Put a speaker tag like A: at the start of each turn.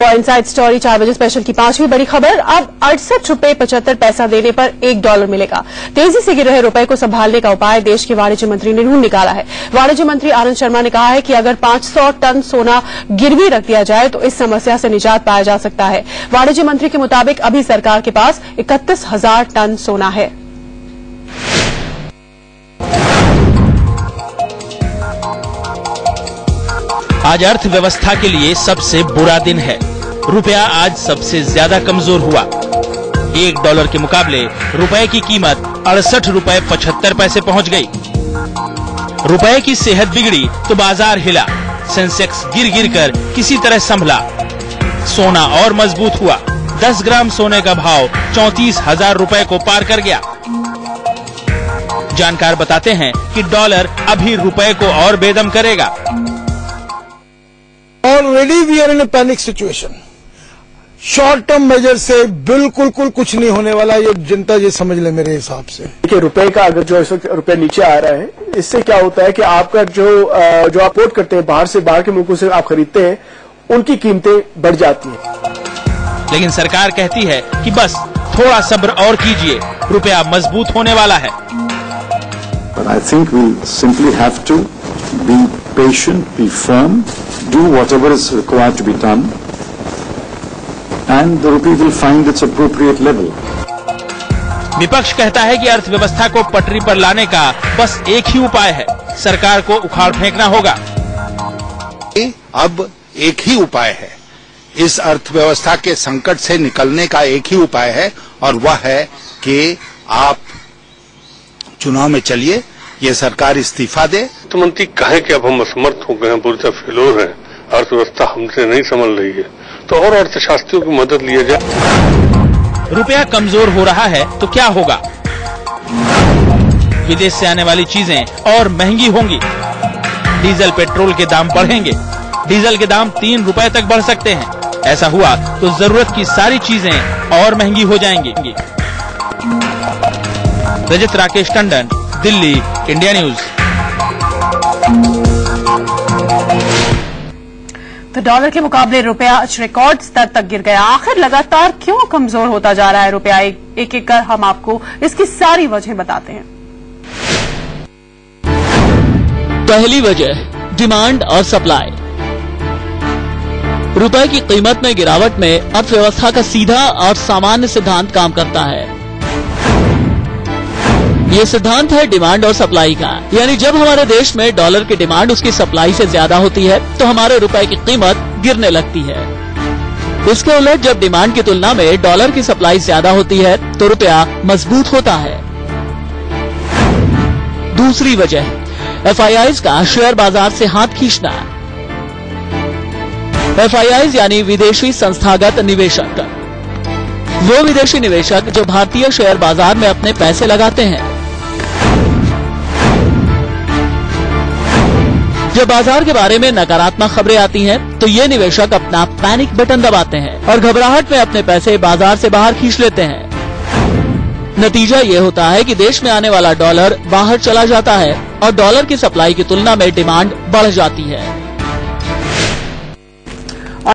A: Inside story 4 बजे special की 5वीं बड़ी खबर। अब 68.75 रुपए देने पर $1 मिलेगा। तेजी से गिर रहे रुपए को संभालने का उपाय देश के वाणिज्य मंत्री ने ढूंढ निकाला है। वाणिज्य मंत्री आनंद शर्मा ने कहा है कि अगर 500 टन सोना गिरवी रख दिया जाए तो इस समस्या से निजात पाया जा सकता है। वाणिज्य मंत्री के मुताबिक अभी सरकार के पास 31,000 टन सोना है।
B: आज अर्थव्यवस्था के लिए सबसे बुरा दिन है। रुपया आज सबसे ज्यादा कमजोर हुआ। $1 के मुकाबले रुपए की कीमत 68.75 रुपए पहुंच गई। रुपए की सेहत बिगड़ी तो बाजार हिला। सेंसेक्स गिर गिर कर किसी तरह संभला। सोना और मजबूत हुआ। 10 ग्राम सोने का भाव 34,000 रुपए को पार कर गया। जानकार बताते हैं कि डॉलर अभी रुपए को और बेदम करेगा।
C: Already we are in a panic situation. Short term measure से बिल्कुल कुछ नहीं होने वाला, ये जनता ये समझ ले मेरे हिसाब से।
D: देखिए रुपए का अगर जो इस वक्त रुपए नीचे आ रहा है, इससे क्या होता है कि आपका जो आप पोर्ट करते हैं बाहर के मुल्कों से आप खरीदते हैं, उनकी कीमतें बढ़ जाती हैं।
B: लेकिन सरकार कहती है कि बस थोड़ा सब्र और कीजिए, रुपया मजबूत होने वाला है।
E: But I think we'll simply have to be patient, be firm, do whatever is required to be done, and the rupee will find its appropriate level.
B: विपक्ष कहता है कि अर्थव्यवस्था को पटरी पर लाने का बस एक ही उपाय है, सरकार को उखाड़ फेंकना होगा।
F: अब एक ही उपाय है, इस अर्थव्यवस्था के संकट से निकलने का एक ही उपाय है, और वह है कि आप चुनाव में चलिए, ये सरकार इस्तीफा दे।
G: वित्त मंत्री कहे कि अब हम असमर्थ हो गए हैं, पूरी तरह फेलोर हैं, अर्थव्यवस्था हमसे नहीं संभल रही है, तो और अर्थशास्त्रियों की मदद लिया जाए।
B: रुपया कमजोर हो रहा है तो क्या होगा? विदेश से आने वाली चीजें और महंगी होंगी। डीजल पेट्रोल के दाम बढ़ेंगे। डीजल के दाम 3 रुपए तक बढ़ सकते हैं। ऐसा हुआ तो जरूरत की सारी चीजें और महंगी हो जाएंगी। रजत राकेश टंडन, दिल्ली, इंडिया न्यूज।
A: तो डॉलर के मुकाबले रुपया रिकॉर्ड स्तर तक गिर गया। आखिर लगातार क्यों कमजोर होता जा रहा है रुपया? एक एक कर हम आपको इसकी सारी वजह बताते हैं।
H: पहली वजह डिमांड और सप्लाई। रुपए की कीमत में गिरावट में अर्थव्यवस्था का सीधा और सामान्य सिद्धांत काम करता है। ये सिद्धांत है डिमांड और सप्लाई का, यानी जब हमारे देश में डॉलर की डिमांड उसकी सप्लाई से ज्यादा होती है तो हमारे रुपए की कीमत गिरने लगती है। इसके उलट जब डिमांड की तुलना में डॉलर की सप्लाई ज्यादा होती है तो रुपया मजबूत होता है। दूसरी वजह FIIs का शेयर बाजार से हाथ खींचना। FIIs यानी विदेशी संस्थागत निवेशक, वो विदेशी निवेशक जो भारतीय शेयर बाजार में अपने पैसे लगाते हैं। जब बाजार के बारे में नकारात्मक खबरें आती हैं, तो ये निवेशक अपना पैनिक बटन दबाते हैं और घबराहट में अपने पैसे बाजार से बाहर खींच लेते हैं। नतीजा ये होता है कि देश में आने वाला डॉलर बाहर चला जाता है और डॉलर की सप्लाई की तुलना में डिमांड बढ़ जाती है।